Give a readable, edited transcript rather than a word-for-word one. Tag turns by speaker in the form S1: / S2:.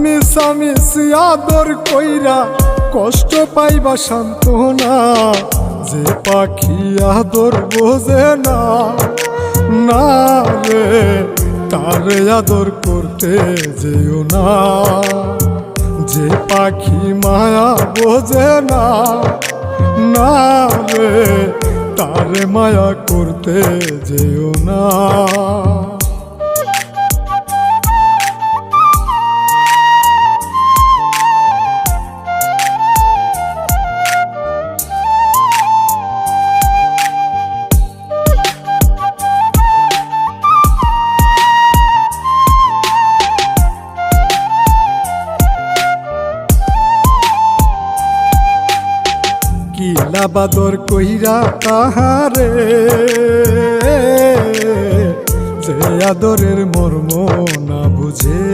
S1: মিশামিশি আদর কইরা কষ্ট পাইবা সান্ত্বনা, যে পাখি আদর বোঝে না, না রে তারে আদর করতে যেও না। যে পাখি মায়া বোঝে না, না রে তারে মায়া করতে যেও না। কিলা বাদর কইরা তাহারে, যে আদরের মর্ম না বুঝে।